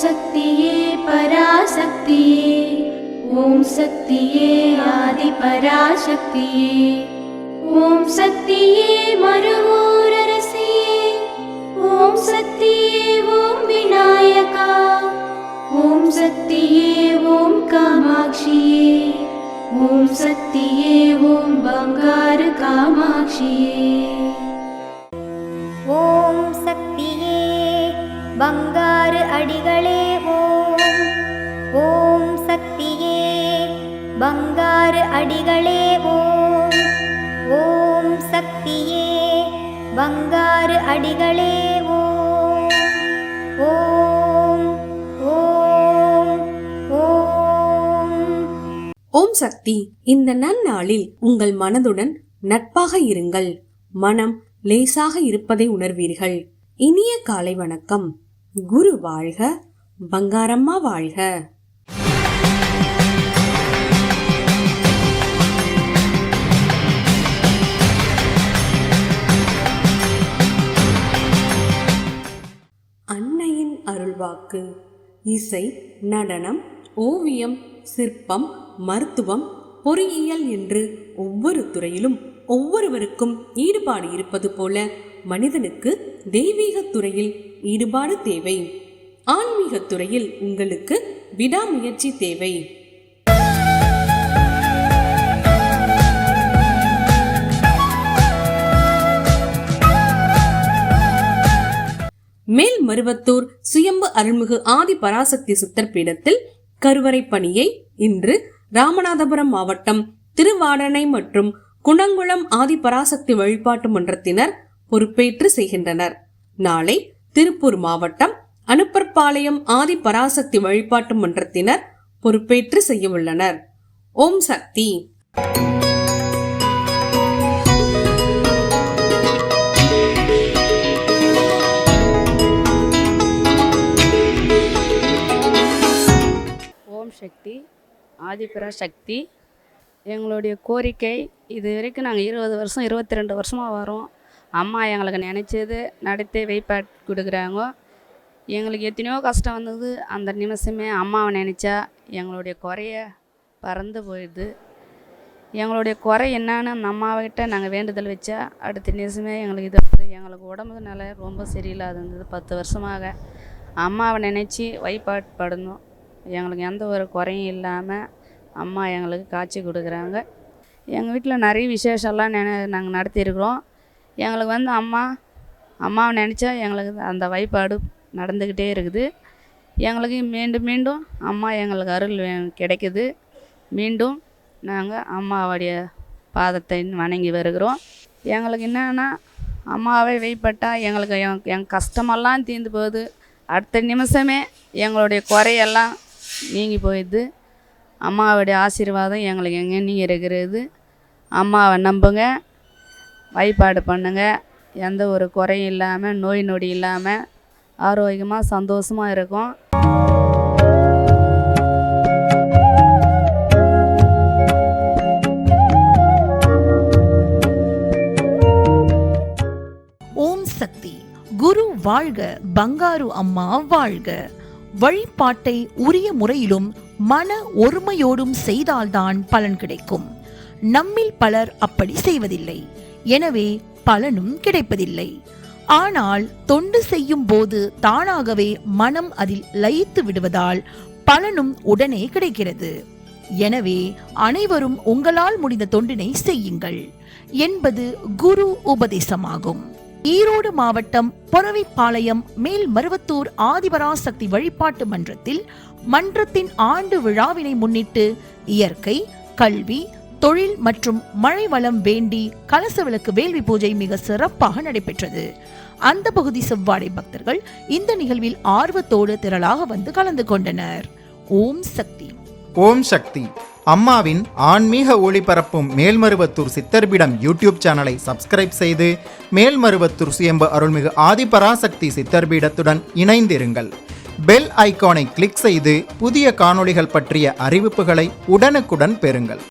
சக்தியே பராசக்தியே, ஓம் சக்தியே ஆதி பராசக்தியே, ஓம் சக்தியே மருவூரரசியே, ஓம் சக்தியே ஓம் விநாயகா, ஓம் சக்தியே ஓம் காமாட்சியே, ஓம் சக்தியே ஓம் பங்காரு காமாட்சியே. ஓம் சக்தியே பங்காரு அடிகளே ஓம், ஓம் சக்தியே பங்காரு அடிகளே ஓம், ஓம் சக்தியே பங்காரு அடிகளே ஓம், ஓம் ஓம் ஓம். ஓம் சக்தி. இந்த நன்னாளில் உங்கள் மனதுடன் நட்பாக இருங்கள். மனம் லேசாக இருப்பதை உணர்வீர்கள். இனிய காலை வணக்கம். குரு வாழ்க, பங்காரம்மா வாழ்க. அன்னையின் அருள்வாக்கு. இசை, நடனம், ஓவியம், சிற்பம், மருத்துவம், பொறியியல் என்று ஒவ்வொரு துறையிலும் ஒவ்வொருவருக்கும் ஈடுபாடு இருப்பது போல மனிதனுக்கு தெய்வீக துறையில் ஈடுபாடு தேவை. ஆன்மீக துறையில் உங்களுக்கு விடாமுயற்சி தேவை. மேல்மருவத்தூர் சுயம்பு அருள்மிகு ஆதி பராசக்தி சித்தர் பீடத்தில் கருவறை பணியை இன்று ராமநாதபுரம் மாவட்டம் திருவாடனை மற்றும் குணங்குளம் ஆதி பராசக்தி வழிபாட்டு மன்றத்தினர் பொறுப்பேற்று செய்கின்றனர். நாளை திருப்பூர் மாவட்டம் அனுப்பற்பாளையம் ஆதி பராசக்தி வழிபாட்டு மன்றத்தினர் பொறுப்பேற்று செய்ய உள்ளனர். ஓம் சக்தி. ஓம் சக்தி, ஆதிபராசக்தி. எங்களுடைய கோரிக்கை, இது வரைக்கும் நாங்கள் 20 வருஷம் 22 வருஷமாக வரோம். அம்மா எங்களுக்கு நினச்சது நடத்தி வைப்பாட்டு கொடுக்குறாங்க. எங்களுக்கு எத்தனையோ கஷ்டம் வந்தது. அந்த நிமிஷமே அம்மாவை நினச்சா எங்களுடைய குறைய பறந்து போயிடுது. எங்களுடைய குறை என்னன்னு அந்த அம்மாவிட்ட நாங்கள் வேண்டுதல் வச்சா அடுத்த நிமிஷமே எங்களுக்கு இது எங்களுக்கு உடம்பு நிலை ரொம்ப சரியில்லாத இருந்தது. 10 வருஷமாக அம்மாவை நினச்சி வைப்பாட்டு படணும். எங்களுக்கு எந்த ஒரு குறையும் இல்லாமல் அம்மா எங்களுக்கு காட்சி கொடுக்குறாங்க. எங்கள் வீட்டில் நிறைய விசேஷம்லாம் நாங்கள் நடத்தியிருக்கிறோம். எங்களுக்கு அம்மாவை நினச்சா எங்களுக்கு அந்த வைப்பாடு நடந்துக்கிட்டே இருக்குது. எங்களுக்கு மீண்டும் மீண்டும் அம்மா எங்களுக்கு அருள் கிடைக்குது. மீண்டும் நாங்கள் அம்மாவுடைய பாதத்தை வணங்கி வருகிறோம். எங்களுக்கு என்னென்னா அம்மாவை வைப்பட்டால் எங்களுக்கு எங்கள் கஷ்டமெல்லாம் தீர்ந்து போகுது. அடுத்த நிமிஷமே எங்களுடைய குறையெல்லாம் நீங்கி போயிடுது. அம்மாவுடைய ஆசீர்வாதம் எங்களுக்கு எங்கே இருக்கிறது. அம்மாவை நம்புங்க, வழிபாடு பண்ணுங்க. எந்த ஒரு குறையும் இல்லாமல், நோய் நொடி இல்லாமல் ஆரோக்கியமாக சந்தோஷமாக இருக்கும். ஓம் சக்தி. குரு வாழ்க, பங்காரு அம்மா வாழ்க. வழிபாட்டை உரிய முறையிலும் மன ஒருமையோடும் செய்தால்தான் பலன் கிடைக்கும். நம்மில் பலர் அப்படி செய்வதில்லை, எனவே பலனும் கிடைப்பதில்லை. ஆனால் தொண்டு செய்யும் போது தானாகவே மனம் அதில் லயித்து விடுவதால் பலனும் உடனே கிடைக்கிறது. எனவே அனைவரும் உங்களால் முடிந்த தொண்டினை செய்யுங்கள் என்பது குரு உபதேசமாகும். ஈரோடு மாவட்டம் பொறவைப்பாளையம் மேல்மருவத்தூர் ஆதிபராசக்தி வழிபாட்டு மன்றத்தில் மன்றத்தின் ஆண்டு விழாவினை முன்னிட்டு இயற்கை, கல்வி, தொழில் மற்றும் மழை வளம் வேண்டி கலச விளக்கு வேள்வி பூஜை மிக சிறப்பாக நடைபெற்றது. அந்த பகுதி செவ்வாடை பக்தர்கள் இந்த நிகழ்வில் ஆர்வத்தோடு திரளாக வந்து கலந்து கொண்டனர். ஓம் சக்தி. ஓம் சக்தி. அம்மாவின் ஆன்மீக ஒளிபரப்பும் மேல்மருவத்தூர் சித்தர்பீடம் யூடியூப் சேனலை சப்ஸ்கிரைப் செய்து மேல்மருவத்தூர் சுயம்பு அருள்மிகு ஆதிபராசக்தி சித்தர்பீடத்துடன் இணைந்திருங்கள். பெல் ஐகானை கிளிக் செய்து புதிய காணொளிகள் பற்றிய அறிவிப்புகளை உடனுக்குடன் பெறுங்கள்.